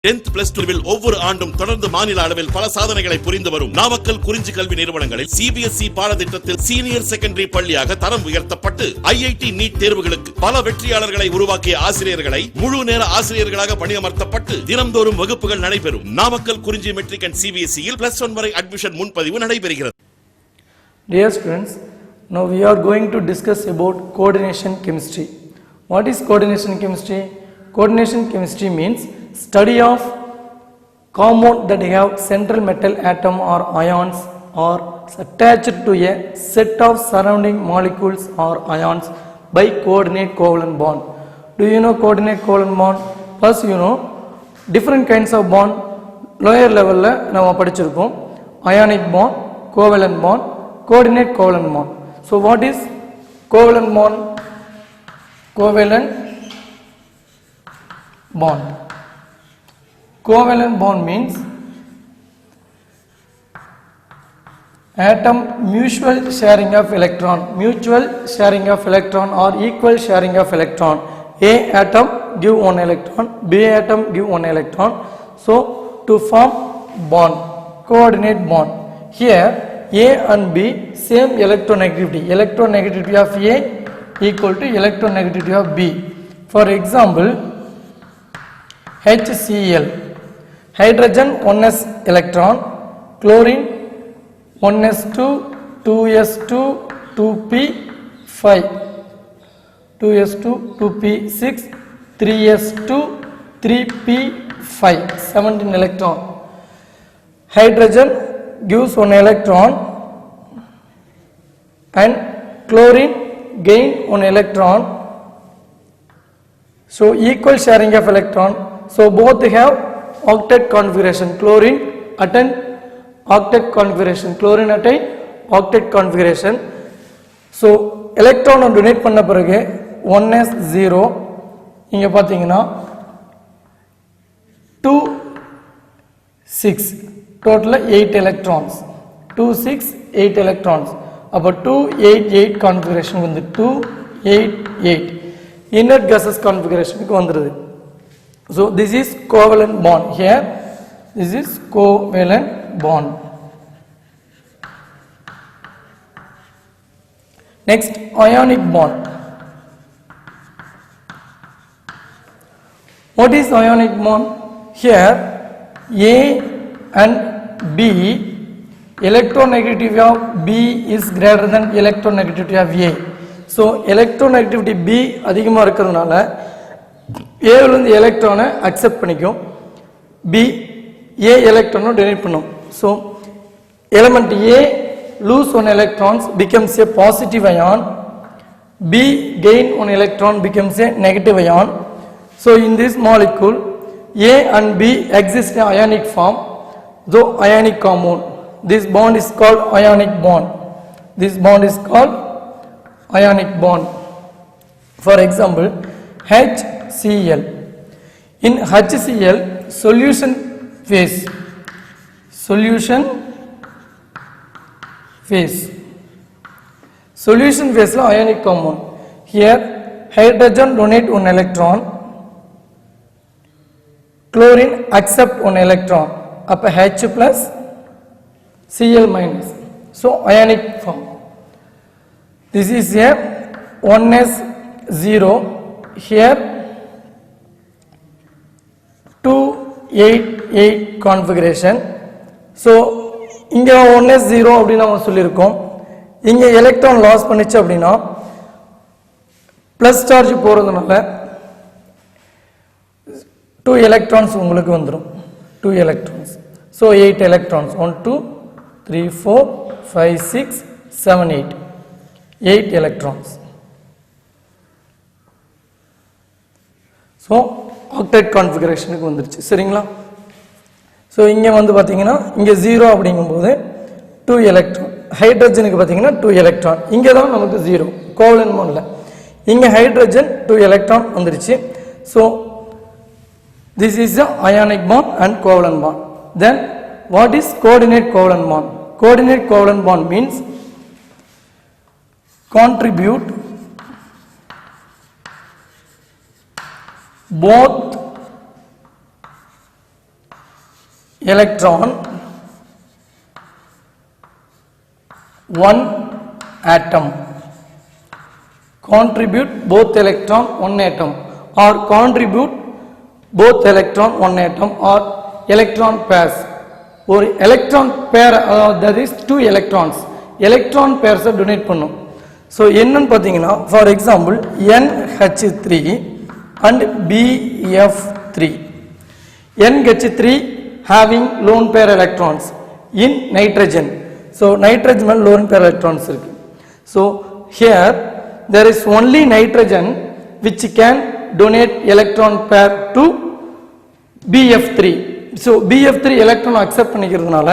10th plus 2 ஒவ்வொரு ஆண்டும் தொடர்ந்து மாநில அளவில் பல சாதனைகளை புரிந்து வரும் நாமக்கல் குறிஞ்சி கல்வி நிறுவனங்களில் CBSE பாடத்திட்டத்தில் சீனியர் செகண்டரி பள்ளியாக தரம் உயர்த்தப்பட்டு IIT நீட் தேர்வுகளுக்கு பல வெற்றியாளர்களை உருவாக்கிய ஆசிரியர்களை முழு நேர ஆசிரியர்களாக பணியமர்த்தப்பட்டு தினம்தோறும் வகுப்புகள் நடைபெறும். நாமக்கல் குறிஞ்சி மெட்ரிக் அண்ட் CBSE இல் +1 வரை அட்மிஷன் முன்பதிவு நடைபெறுகிறது. Dear students, now we are going to discuss about coordination chemistry. What is coordination chemistry? Coordination chemistry means study of compound that have central metal atom or ions or attached to a set of surrounding molecules or ions by coordinate covalent bond. Do you know coordinate covalent bond? First you know different kinds of bond lower level la nama padichirukom. Ionic bond, covalent bond, coordinate covalent bond. So what is covalent bond? Covalent bond. Covalent bond means atom mutual sharing of electron or equal sharing of electron. A atom give one electron, B atom give one electron. So to form bond, coordinate bond. Here A and B same electronegativity. Electronegativity of A equal to electronegativity of B. For example, HCl, hydrogen 1s electron, chlorine 1s2, 2s2, 2p5, 2s2, 2p6, 3s2, 3p5, 17 electron. Hydrogen gives 1 electron and chlorine gain 1 electron. So equal sharing of electron. So both have octet configuration. Chlorine attain octet configuration. Chlorine attain octet configuration. So electron donate பண்ண பிறகு 1s0 இங்க பாத்தீங்கன்னா 2 6 total 8 electrons. 2 6 8 electrons. அப்ப 288 configuration வந்து 288 inert gases configuration க்கு வந்துருது. So this is covalent bond. Here this is covalent bond. Next, ionic bond. What is ionic bond? Here A and B, electronegativity of B is greater than electronegativity of A. So electronegativity B அதிகமா இருக்கிறதுனால A ல இருந்து எலக்ட்ரானை accept பண்ணிக்கும், B A எலக்ட்ரானை donate பண்ணும். So element A lose one electrons becomes a positive ion, B gain one electron becomes a negative ion. So in this molecule A and B exist in ionic form, though ionic compound. This bond is called ionic bond. This bond is called ionic bond. For example, HCl. In HCl, solution phase. Solution phase la ionic compound. Here hydrogen donate one electron, chlorine accept one electron, up H plus Cl minus. So ionic form. This is a 1s0. Here 288 configuration. So இங்க 1s0 அப்படி நாம சொல்லிருக்கோம். இங்க electron loss பண்ணிச்சு அப்படினா plus charge போறதுனால 2 electrons உங்களுக்கு வந்துரும். 2 electrons. So 8 electrons. 1 2 3 4 5 6 7 8. 8 electrons. So octet configuration க்கு வந்துருச்சு. சரிங்களா? So இங்க வந்து பாத்தீங்கன்னா இங்க 0 அப்படிங்கும்போது 2 electron. ஹைட்ரஜனுக்கு பாத்தீங்கன்னா 2 electron. இங்க தான் நமக்கு 0. கோவலன்ட் பாண்ட்ல. இங்க ஹைட்ரஜன் 2 electron வந்துருச்சு. So this is the ionic bond and covalent bond. Then what is coordinate covalent bond? Coordinate covalent bond means contribute both electron, one atom. Contribute both electron, one atom, or contribute both electron, one atom, or electron pairs. ஒரு electron pair, that is two electrons. Electron pairs donate பண்ணும். So என்னன்னு பார்த்தீங்கன்னா, for example NH3 and BF3. NH3 having lone pair electrons in nitrogen. So nitrogen lone pair electrons இருக்கு. So here there is only nitrogen which can donate electron pair to BF3. So BF3 electron accept பண்ணிக்கிறதுனால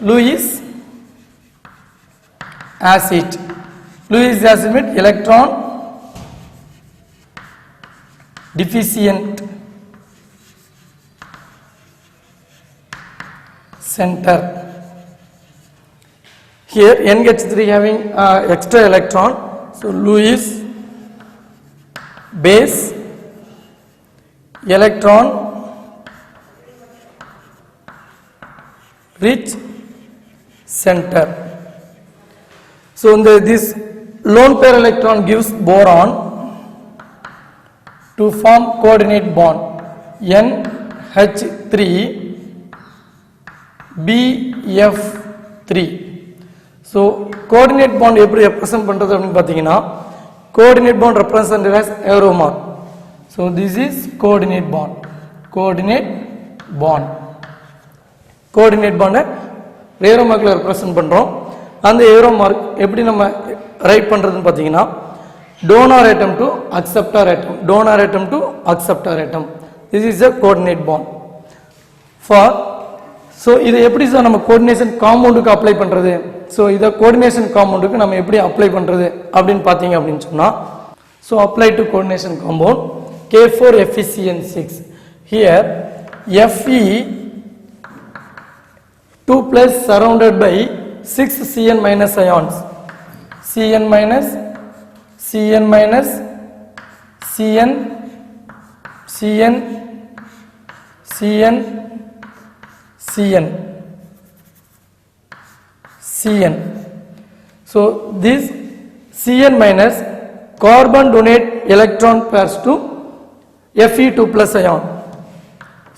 Lewis acid. Lewis acid means electron deficient center. Here NH3 having extra electron, so Lewis base electron rich center. So this lone pair electron gives boron to form coordinate bond NH3 BF3. So coordinate bond எப்படி represent பண்றது அப்படினு பாத்தீங்கன்னா, coordinate bond represented as arrow mark. So this is coordinate bond. Coordinate bond. Coordinate bond arrow mark ல represent பண்றோம். அந்த arrow mark எப்படி நம்ம right பண்றதுன்னு பாத்தீங்கன்னா, donor atom to acceptor atom, donor atom to acceptor atom. This is a coordinate bond. For so இது எப்படி sir நம்ம கோஆர்டினேஷன் காம்பவுண்டுக்கு அப்ளை பண்றது? So இத கோஆர்டினேஷன் காம்பவுண்டுக்கு நம்ம எப்படி அப்ளை பண்றது அப்படினு பாத்தீங்க அப்படினு சொன்னா, so apply to coordination compound K4FeCN6. Here Fe2 plus surrounded by 6 Cn minus ions, Cn minus Cn minus Cn Cn Cn Cn Cn. So this Cn minus carbon donate electron pairs to Fe2 plus ion.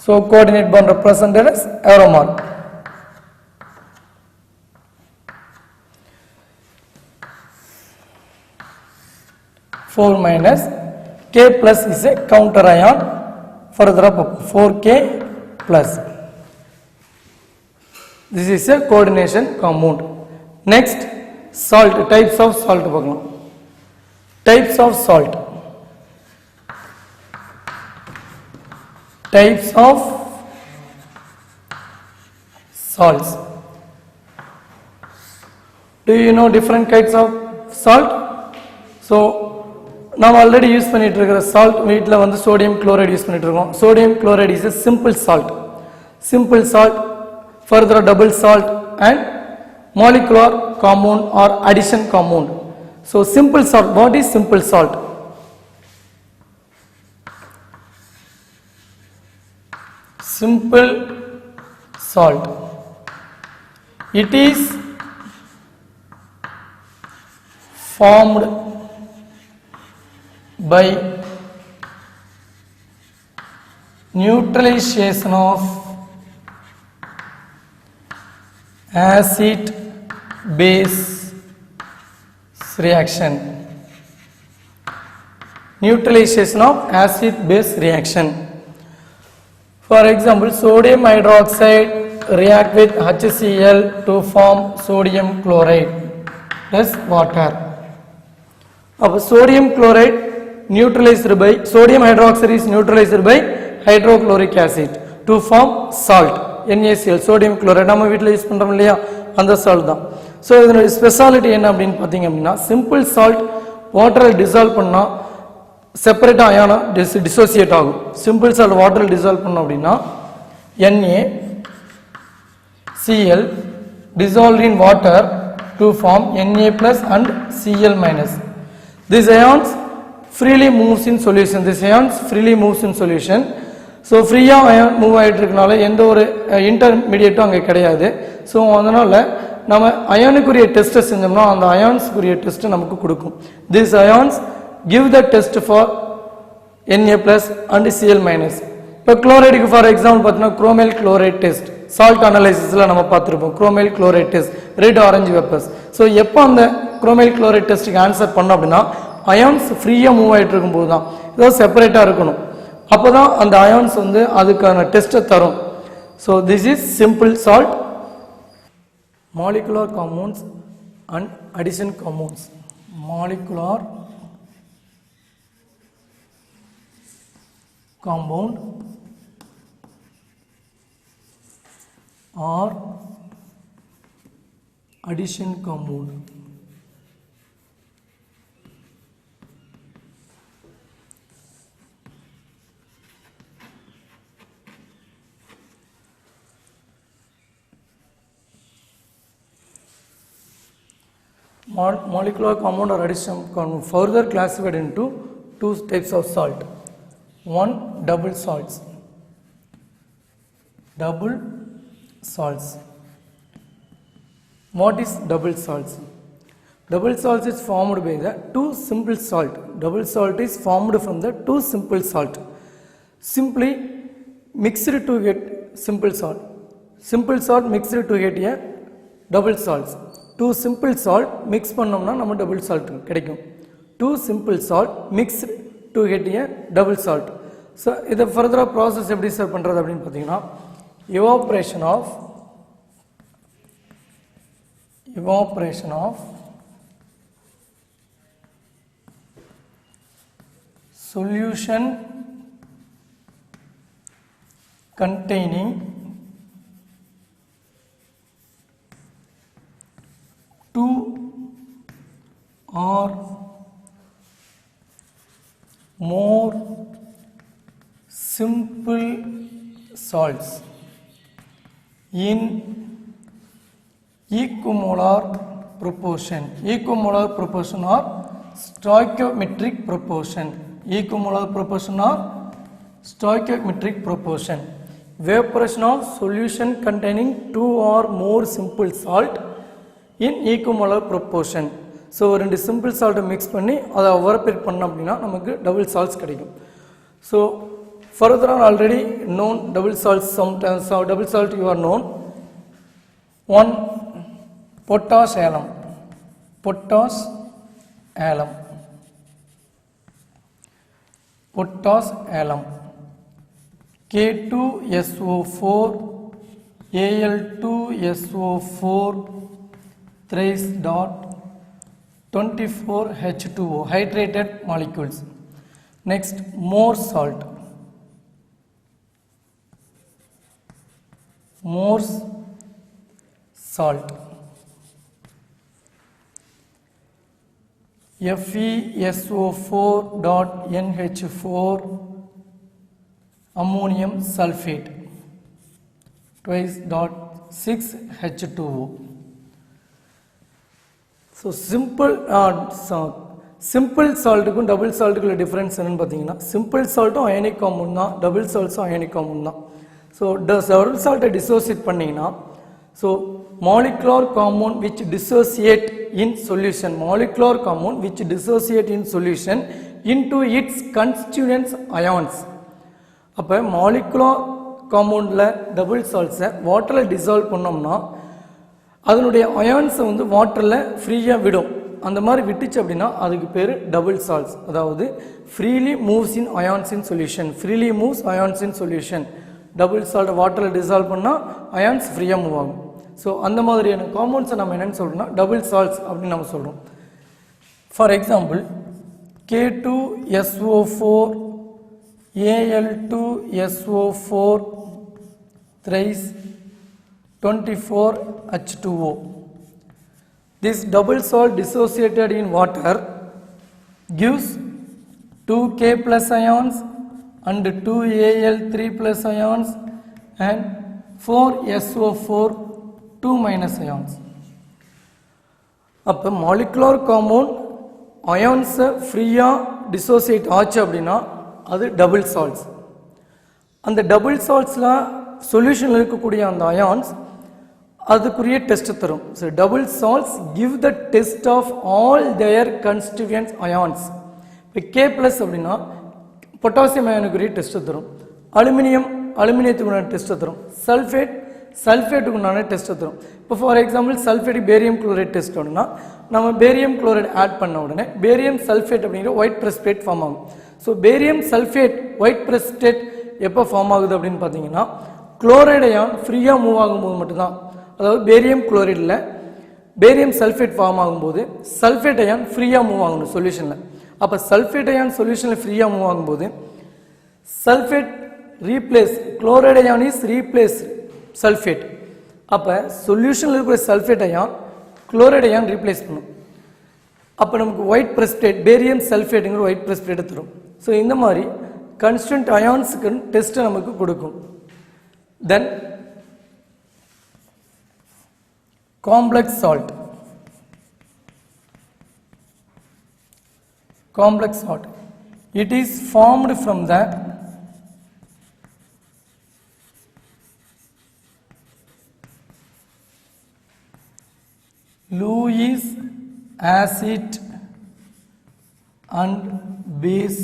So coordinate bond represented as arrow mark. Four minus K plus is a counter ion. Further up 4K plus. This is a coordination compound. Next, salt, types of salt. Types of salt. Types of salts. Do you know different kinds of salt? So, நாம் already use பண்ணிட்டு இருக்கிற salt வீட்ல வந்து sodium chloride use பண்ணிட்டு இருக்கோம். Sodium chloride is a simple salt. Simple salt, further double salt and molecular compound or addition compound. So simple salt, what is simple salt? Simple salt, it is formed by neutralization of acid base reaction. Neutralization of acid base reaction. For example, sodium hydroxide react with HCl to form sodium chloride plus water. Now sodium chloride neutralized by sodium hydroxide is neutralized by hydrochloric acid to form salt NaCl, sodium chloride. நம்ம வீட்ல use பண்றோம் இல்லையா, அந்த salt தான். So இதனுடைய speciality என்ன அப்படின்னு பார்த்தீங்க அப்படின்னா, சிம்பிள் சால்ட் வாட்டரில் டிசால்வ் பண்ணால் செப்பரேட்டாக அயானா டிசோசியேட் ஆகும். சிம்பிள் சால்ட் வாட்டரில் டிசால்வ் பண்ணோம் அப்படின்னா NaCl dissolved in water to form Na plus and Cl minus. These ions freely moves in solution. This ions freely moves in solution. So ஃப்ரீயாக ion move ஆகிட்டு இருக்கனால எந்த ஒரு இன்டர்மீடியேட்டும் அங்கே கிடையாது. ஸோ அதனால் நம்ம அயானுக்குரிய டெஸ்ட்டை செஞ்சோம்னா அந்த அயான்ஸுக்குரிய டெஸ்ட்டை நமக்கு கொடுக்கும். This ions give the test for Na plus and Cl minus. இப்போ குளோரைடுக்கு ஃபார் எக்ஸாம்பிள் பார்த்தீங்கன்னா குரோமைல் குளோரைட் டெஸ்ட் சால்ட் அனலைசிஸில் நம்ம பார்த்துருப்போம். Chromyl chloride test red orange vapours. So எப்போ அந்த குரோமைல் குளோரைட் டெஸ்ட்டுக்கு ஆன்சர் பண்ணோம் அப்படின்னா அயான்ஸ் ஃப்ரீயாக மூவ் ஆகிட்டு இருக்கும்போது தான், ஏதாவது செப்பரேட்டாக இருக்கணும், அப்போ தான் அந்த அயான்ஸ் வந்து அதுக்கான டெஸ்ட்டை தரும். So this is simple salt. Molecular compounds and addition compounds. Molecular compound or addition compound. Molecular compound or addition compound further classified into two types of salt. One, double salts. Double salts. What is double salts? Double salts is formed by the two simple salt. Double salt is formed from the two simple salt. Simply mixed to get simple salt. Simple salt mixed to get a double salts. Two simple salt mix பண்ணோம்னா நம்ம double salt கிடைக்கும். Two simple salt mixed to get a double salt. So இதை ஃபர்தராக process எப்படி sir பண்ணுறது அப்படின்னு பார்த்தீங்கன்னா evaporation of solution containing two or more simple salts in equimolar proportion. Equimolar proportion or stoichiometric proportion. Equimolar proportion or stoichiometric proportion. Evaporation of solution containing two or more simple salt in equimolar proportion. So ரெண்டு simple சால்ட்டை mix பண்ணி அதை evaporate பண்ணோம் அப்படின்னா நமக்கு double salts கிடைக்கும். So ஃபர்தராக already known double salts sometimes double salt you are known. One, potash ஏலம். Potash ஏலம். பொட்டாஷ் ஏலம். K2SO4 Al2SO4 thrice dot 24H2O hydrated molecules. Next, more salt. Morse salt. FeSO4 dot NH4 ammonium sulfate twice dot 6H2O. So simple சால்ட்டுக்கும் double சால்ட்டுக்குள்ள difference என்னென்னு பார்த்தீங்கன்னா simple சால்ட்டும் ionic compound தான், double சால்ட்ஸும் அயனிக் காம்பவுண்ட் தான். So double சால்ட்டை dissociate பண்ணிங்கன்னா so molecular compound which dissociate in solution, molecular compound which dissociate in solution into its constituents ions. அப்போ மாலிகுலார் காம்பவுண்டில் டபுள் சால்ட்ஸை வாட்டரில் டிசால்வ் பண்ணோம்னா அதனுடைய அயான்ஸை வந்து வாட்டரில் ஃப்ரீயாக விடும். அந்த மாதிரி விட்டுச்சு அப்படின்னா அதுக்கு பேர் டபுள் சால்ட்ஸ். அதாவது freely moves in ions in solution. Freely moves ions in solution. Double சால்ட்டை வாட்டரில் டிசால்வ் பண்ணால் அயான்ஸ் ஃப்ரீயாக மூவ் ஆகும். ஸோ அந்த மாதிரியான காம்பவுண்ட்ஸை நம்ம என்னென்னு சொல்கிறோம்னா டபுள் சால்ட்ஸ் அப்படின்னு நம்ம சொல்கிறோம். For example K2SO4 Al2SO4 thrice 24H2O. This double salt dissociated in water gives 2K plus ions and 2Al3 plus ions and 4SO4 2 minus ions. அப்போ மாலிகுலார் காம்பவுண்ட் அயான்ஸை ஃப்ரீயாக டிசோசியேட் ஆச்சு அப்படின்னா அது டபுள் சால்ட்ஸ். அந்த டபுள் சால்ட்ஸ்லாம் சொல்யூஷனில் இருக்கக்கூடிய அந்த அயான்ஸ் அதுக்குரிய டெஸ்ட் தரும். So double salts give the test of all their constituent ions. இப்போ கே ப்ளஸ் அப்படின்னா பொட்டாசியம் அயானுக்குரிய டெஸ்ட் தரும், அலுமினியத்துக்கு உண்டான டெஸ்ட் தரும், சல்ஃபேட்டுக்கு உண்டான டெஸ்ட் தரும். இப்போ ஃபார் எக்ஸாம்பிள் சல்ஃபேட்டுக்கு பேரியம் குளோரைட் டெஸ்ட் வேணும்னா நம்ம பேரியம் குளோரைட் ஆட் பண்ண உடனே பேரியம் சல்ஃபேட் அப்படிங்கிற ஒயிட் பிரசிபிடேட் ஃபார்ம் ஆகும். So barium sulphate white precipitate எப்போ ஃபார்ம் ஆகுது அப்படின்னு பார்த்தீங்கன்னா குளோரைட் அயான் ஃப்ரீயாக மூவ் ஆகும்போது மட்டும்தான். அதாவது பேரியம் குளோரைடில் பேரியம் சல்ஃபேட் ஃபார்ம் ஆகும்போது சல்ஃபேட் அயான் ஃப்ரீயாக மூவ் ஆகணும் சொல்யூஷனில். அப்போ சல்ஃபேட் அயான் சொல்யூஷனில் ஃப்ரீயாக மூவ் ஆகும்போது sulphate replace chloride ion is replace sulphate. அப்போ சொல்யூஷனில் இருக்கிற sulphate ion chloride ion replace பண்ணும். அப்போ நமக்கு ஒயிட் பிரசிபிடேட் பேரியம் சல்ஃபேட்டுங்கிற ஒயிட் பிரசிபிடேட் தரும். ஸோ இந்த மாதிரி கன்ஸ்டன்ட் அயான்ஸுக்கு டெஸ்ட்டை நமக்கு கொடுக்கும். Then complex salt. Complex salt. It is formed from the Lewis acid and base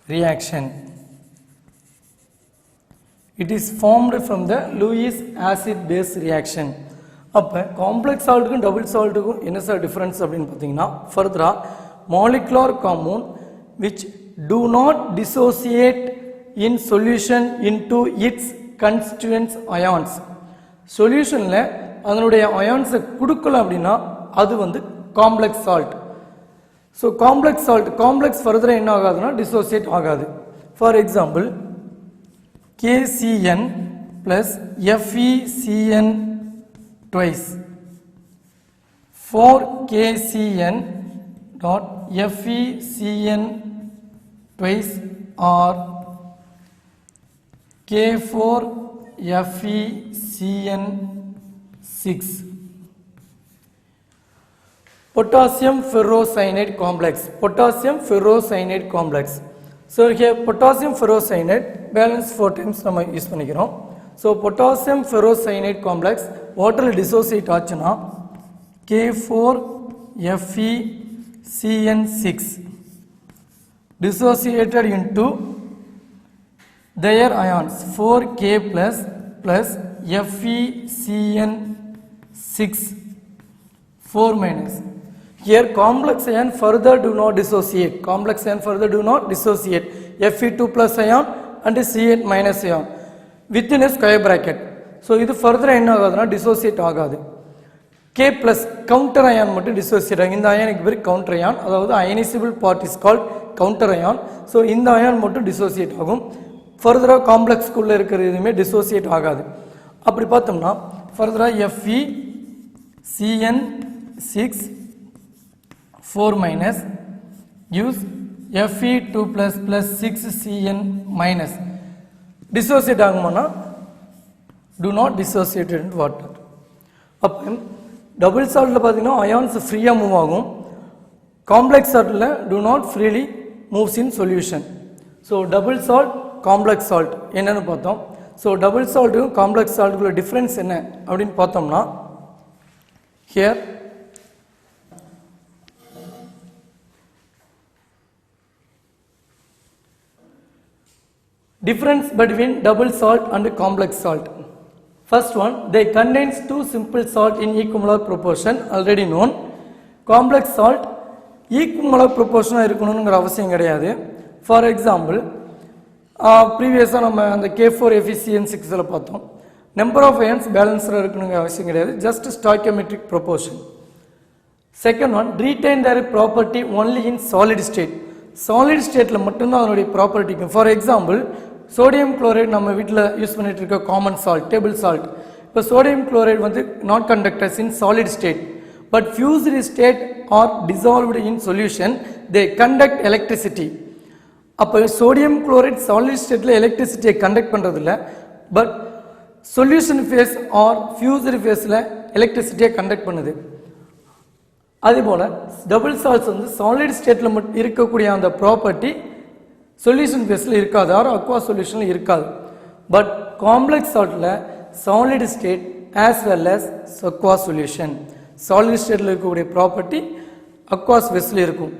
reaction. It is formed from the Lewis acid base reaction. அப்போ complex சால்ட்டுக்கும் டபுள் சால்ட்டுக்கும் என்ன சார் டிஃப்ரென்ஸ் அப்படின்னு பார்த்தீங்கன்னா ஃபர்தராக molecular compound which do not dissociate in solution into its constituents ions. சொல்யூஷனில் அதனுடைய அயான்ஸை கொடுக்கல அப்படின்னா அது வந்து complex salt. So complex salt complex ஃபர்தராக என்ன ஆகாதுன்னா டிசோசியேட் ஆகாது. For example KCN plus FeCN twice 4KCN dot FeCN twice or K4FeCN 6. Potassium ferrocyanide complex. Potassium ferrocyanide complex. So here potassium ferrocyanide balance 4 times நம்ம use பண்ணிக்கிறோம். So potassium ferrocyanide complex water dissociate ஆச்சுன்னா K4FeCN6 dissociated into their ions 4K plus FeCN6 4 minus. Here complex ion further do not dissociate. Complex ion further do not dissociate. Fe2 plus ion and Cn minus ion within a square bracket. So இது further என்ன ஆகாதுன்னா dissociate ஆகாது. K plus counter ion மட்டும் dissociate ஆகும். இந்த ion பேர் counter ion, அதாவது ionizable part is called counter ion. So இந்த ion மட்டும் dissociate ஆகும். Further complex குள்ள இருக்கிற எதுவுமே dissociate ஆகாது. அப்படி பார்த்தோம்னா further FeCN6 4 minus gives Fe2 plus 6Cn minus. Dissociate ஆகுமானா do not dissociate into water. அப்போ டபுள் சால்ட்டில் பார்த்தீங்கன்னா அயான்ஸ் ஃப்ரீயாக மூவ் ஆகும். காம்ப்ளெக்ஸ் சால்ட்டில் do not freely moves in solution. So double salt complex salt என்னன்னு பார்த்தோம். ஸோ டபுள் சால்ட்டுக்கும் காம்ப்ளெக்ஸ் சால்ட்டுக்குள்ள டிஃப்ரென்ஸ் என்ன அப்படின்னு பார்த்தோம்னா here difference between double salt and complex salt. First one, they contains two simple salt in equimolar proportion already known. Complex salt equimolar proportion இருக்கணும்ங்கற அவசியம் கிடையாது. For example, previously நம்ம அந்த K4FeCN6 ல பார்த்தோம். Number of ions balanced இருக்கணும்ங்கற அவசியம் கிடையாது. Just stoichiometric proportion. Second one, retain their property only in solid state. Solid stateல மட்டும் தான் அதனுடைய ப்ராப்பர்ட்டி இருக்கும். For example, sodium chloride நம்ம வீட்டில் யூஸ் பண்ணிட்டு இருக்க காமன் சால்ட் டேபிள் சால்ட். இப்போ sodium chloride வந்து not conductors in solid state but fused state or dissolved in solution they conduct electricity. அப்போ sodium chloride solid stateல எலக்ட்ரிசிட்டியை கண்டக்ட் பண்ணுறது இல்லை, but solution phase or fused ஃபேஸில் எலக்ட்ரிசிட்டியை கண்டக்ட் பண்ணுது. அதே போல் டபுள் சால்ட்ஸ் வந்து சாலிட் ஸ்டேட்டில் மட்டும் இருக்கக்கூடிய அந்த ப்ராப்பர்ட்டி சொல்யூஷன் ஃபேஸில் இருக்காது, ஆர் அக்வா சொல்யூஷனில் இருக்காது. பட் காம்ப்ளெக்ஸ் சால்ட்டில் solid state as well as aqua solution, solid ஸ்டேட்டில் இருக்கக்கூடிய ப்ராப்பர்ட்டி அக்வாஸ் ஃபேஸில் இருக்கும்.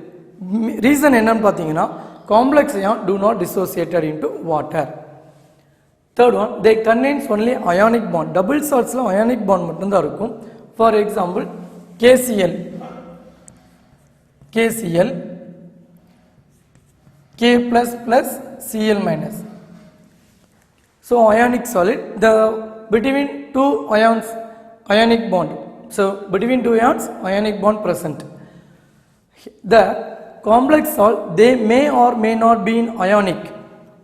ரீசன் என்னன்னு பார்த்தீங்கன்னா complex ion do not dissociated into water. Third one, they contains only ionic bond. Double saltsல ionic bond மட்டும்தான் இருக்கும். For example, KCl, K plus plus Cl minus. So ionic solid, the between two ions ionic bond. So between two ions ionic bond present. The complex salt, they may or may not be in ionic.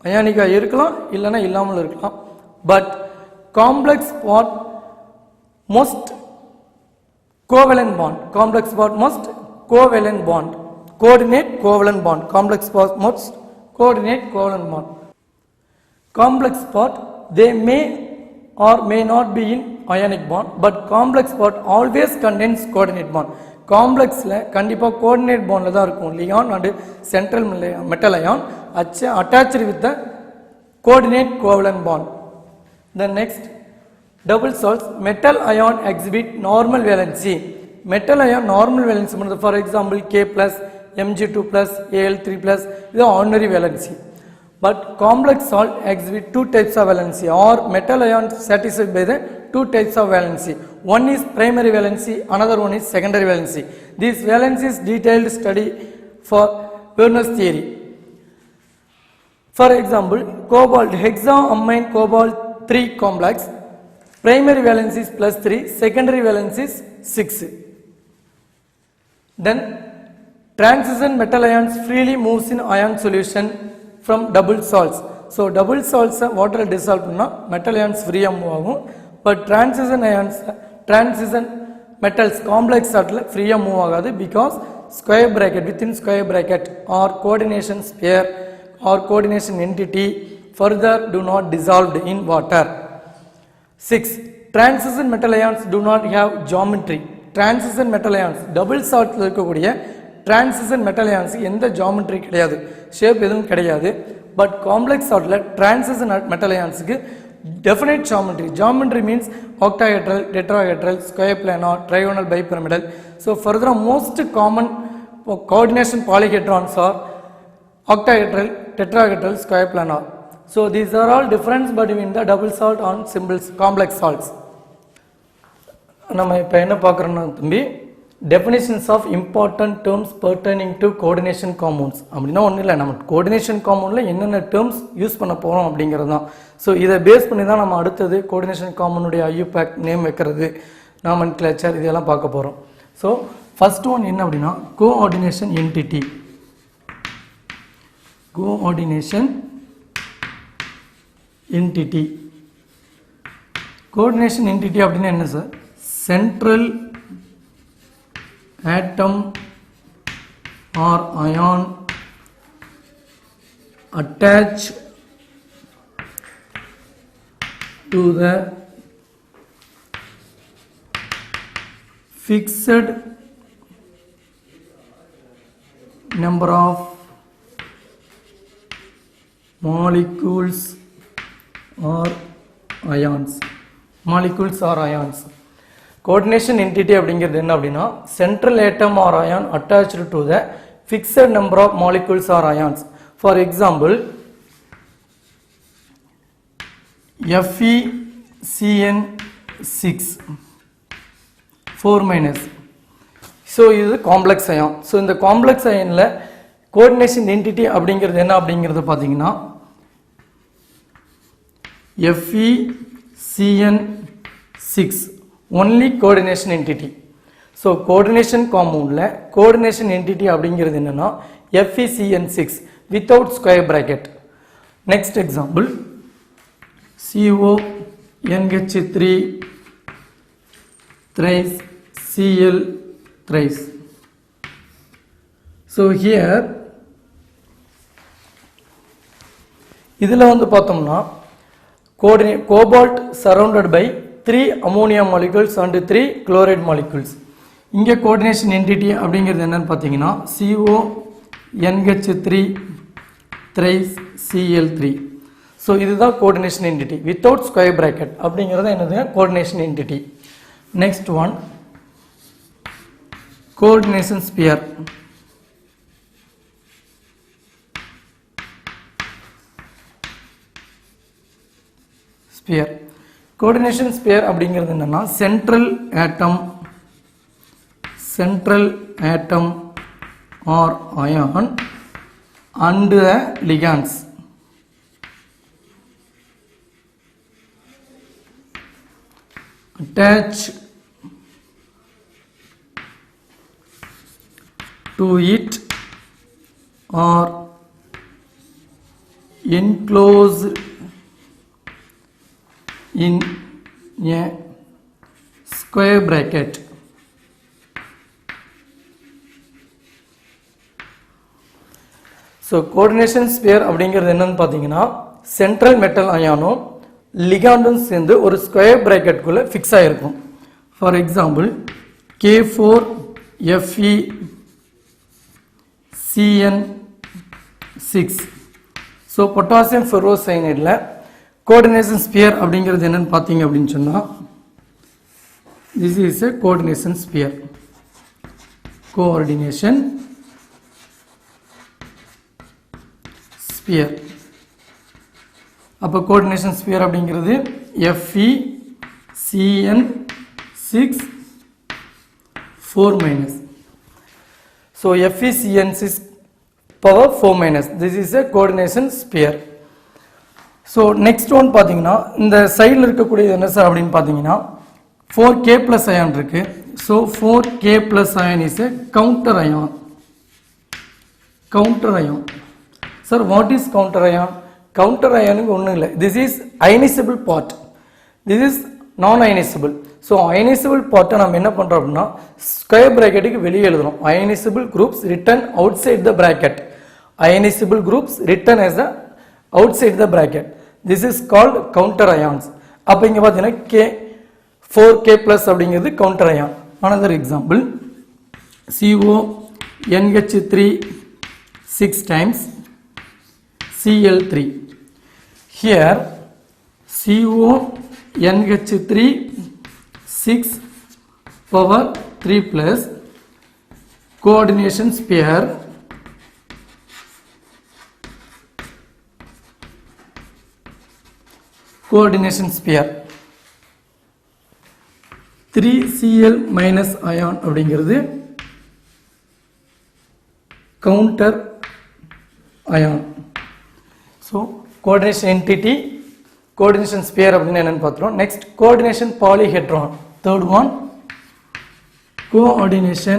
அயானிக்கா இருக்கலாம், இல்லைன்னா இல்லாமல் இருக்கலாம். But complex part most covalent bond, complex part most covalent bond, coordinate covalent bond, complex part most coordinate covalent bond. Complex part, they may or may not be in ionic bond, but complex part always contains coordinate bond. காம்ப்ளெக்ஸில் கண்டிப்பாக coordinate பாண்டில் தான் இருக்கும். Ligand and central metal ion attached with the coordinate covalent bond. Then next double salts, metal ion exhibit normal valency. Metal ion normal valency பண்ணுறது, for example K plus Mg2 Al3 இது ordinary valency. But complex salt exhibit two types of valency, or metal ions satisfied by the two types of valency. One is primary valency, another one is secondary valency. This valency is detailed study for Werner's theory. For example, cobalt, hexaamine cobalt 3 complex, primary valency is +3, secondary valency is 6. Then transition metal ions freely moves in ion solution from double salts. So double salts water dissolve பண்ணா metal ions free move ஆகும். But transition ions, transition metals complex saltல free move ஆகாது, because square bracket, within square bracket or coordination sphere or coordination entity further do not dissolved in water. 6. Transition metal ions do not have geometry. Transition metal ions double saltல இருக்கக்கூடிய transition metal ions எந்த geometry கிடையாது, shape எதுவும் கிடையாது. But complex சால்ட்ல transition metal ions definite geometry. Geometry means octahedral, tetrahedral, square planar, trigonal, bipyramidal. So further most common coordination polyhedrons are octahedral, tetrahedral, square planar. So these are all difference between the double salt and symbols complex salts. நம்ம இப்போ என்ன பார்க்குறோம்னா தம்பி, definitions of important terms pertaining to coordination compounds. அப்படின்னா ஒன்றும் இல்லை, நம்ம coordination காம்பவுண்டில் என்னென்ன terms use பண்ண போகிறோம் அப்படிங்கிறது தான். ஸோ இதை பேஸ் பண்ணி தான் நம்ம அடுத்தது கோஆர்டினேஷன் காம்பவுண்டுடைய IUPAC நேம் வைக்கிறது, நாமன்கிளேச்சர் இதெல்லாம் பார்க்க போகிறோம். ஸோ ஃபர்ஸ்ட் ஒன் என்ன அப்படின்னா coordination entity. Coordination entity, coordination entity அப்படின்னா என்ன sir? Central atom or ion attached to the fixed number of molecules or ions. Molecules or ions. Coordination entity அப்படிங்கிறது என்ன அப்படின்னா central atom or ion attached to the fixed number of molecules or ions. For example FeCN6 4-. So இது complex ion. So இந்த complex அயனில் coordination entity அப்படிங்கிறது என்ன அப்படிங்கிறது பார்த்தீங்கன்னா FeCN6 only coordination entity. So coordination compoundல coordination entity அப்படிங்கிறது என்னன்னா FeCN6 without square bracket. Next example CONH3 thrice Cl thrice. So here இதில் வந்து பார்த்தோம்னா cobalt surrounded by 3 ammonia molecules and 3 chloride molecules. இங்கே coordination entity அப்படிங்கிறது என்னன்னு பார்த்தீங்கன்னா CONH3 thrice Cl3. So இதுதான் coordination entity without square bracket அப்படிங்கிறது என்னது coordination entity. Next one, coordination sphere. Sphere. Coordination sphere அப்படிங்கிறது என்னன்னா central atom or ion and the ligands attached to it or enclosed in a square bracket. So coordination sphere அப்படிங்கிறது என்னன்னு பார்த்தீங்கன்னா central metal அயானும் லிகாண்டும் சேர்ந்து ஒரு ஸ்கொயர் பிராக்கெட்டுக்குள்ளே fix ஆகிருக்கும். For example K4FeCN6. So potassium ஃபெரோசைனைடில் கோஆர்டினேஷன் ஸ்பியர் அப்படிங்கிறது என்னன்னு பார்த்தீங்க அப்படின்னு சொன்னால் this is a coordination sphere. Coordination sphere. அப்போ கோஆர்டினேஷன் ஸ்பியர் அப்படிங்கிறது FeCN6 4 minus. So FeCN6 power 4 minus. This is a coordination sphere. So next one பார்த்தீங்கன்னா இந்த சைடில் இருக்கக்கூடியது என்ன சார் அப்படின்னு பார்த்தீங்கன்னா 4K plus ion இருக்கு. So 4K plus ion is a counter ion. Counter ion. Sir, what is counter ion? Counter ion ஒன்றும் இல்லை. This is ionizable part. This is non-ionizable. So ionizable part நம்ம என்ன பண்ணுறோம் அப்படின்னா square பிராக்கெட்டுக்கு வெளியே எழுதுறோம். Ionizable groups written outside the bracket. Ionizable groups written as the outside the bracket. This is called counter ions. அப்போ இங்கே பார்த்தீங்கன்னா 4K plus அப்படிங்கிறது counter ion. Another example, CONH3 6 times Cl3. Here CONH3 6 power 3 plus coordination sphere coordination sphere 3Cl minus ion அப்படிங்கிறது counter ion. So coordination entity coordination sphere அப்படின்னா என்னன்னு பார்த்துறோம். Next coordination polyhedron. Third one, coordination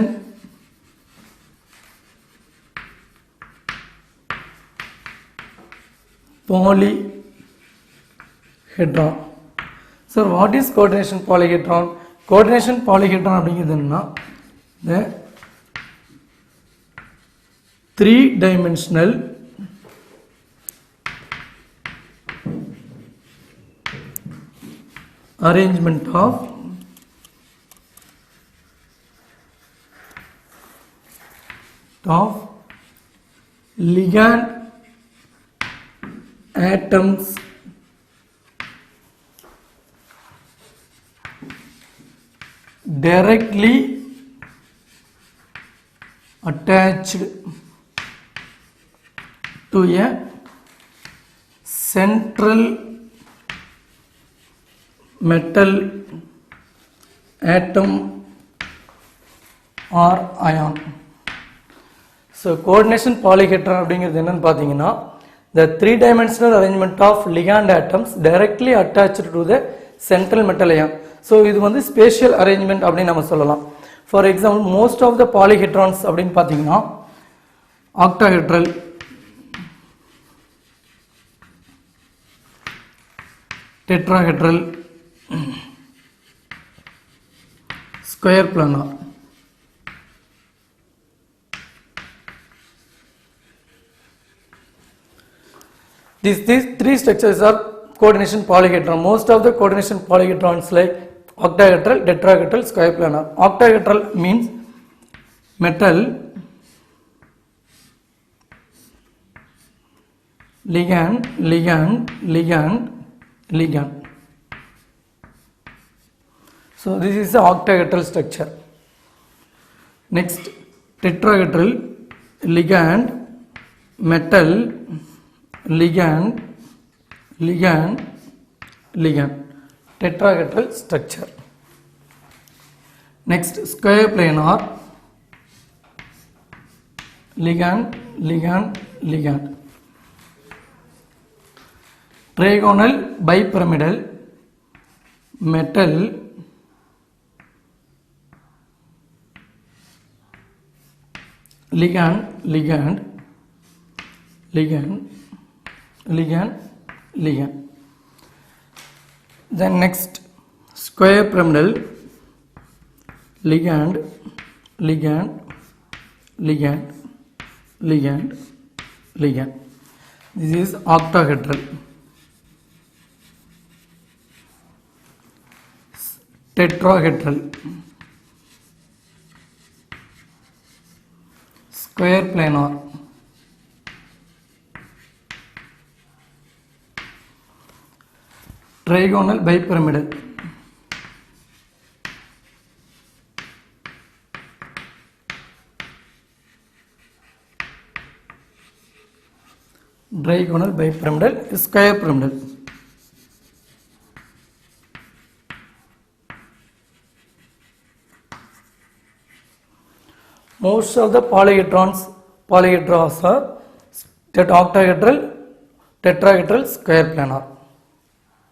polyhedron. Sir, what is coordination polyhedron? Coordination polyhedron அப்படிங்கிறது என்னன்னா the 3-dimensional arrangement of ligand atoms directly attached to a central metal atom or ion. So coordination polyhedron அப்படிங்கிறது என்னன்னு பார்த்தீங்கன்னா the 3-dimensional arrangement of ligand atoms directly attached to the central metal ion. So இது வந்து spatial arrangement அப்படின்னு நம்ம சொல்லலாம். For example, most of the polyhedrons அப்படின்னு பார்த்தீங்கன்னா octahedral, tetrahedral, square planar. These three structures are coordination polyhedron. Most of the coordination polyhedrons like octahedral, tetrahedral, square planar. Octahedral means metal ligand, ligand, ligand, ligand. So this is the octahedral structure. Next, tetrahedral, ligand, metal, ligand, ligand, ligand. Tetrahedral structure. Next, square planar, ligand, ligand, ligand. Trigonal bipyramidal, metal, ligand, ligand, ligand, ligand, ligand. Then next, square pyramidal, ligand, ligand, ligand, ligand, ligand. This is octahedral. Tetrahedral, square planar, trigonal bipyramidal, diagonal bipyramidal, square pyramidal. Most of the polyhedras are octahedral, tetrahedral, square planar.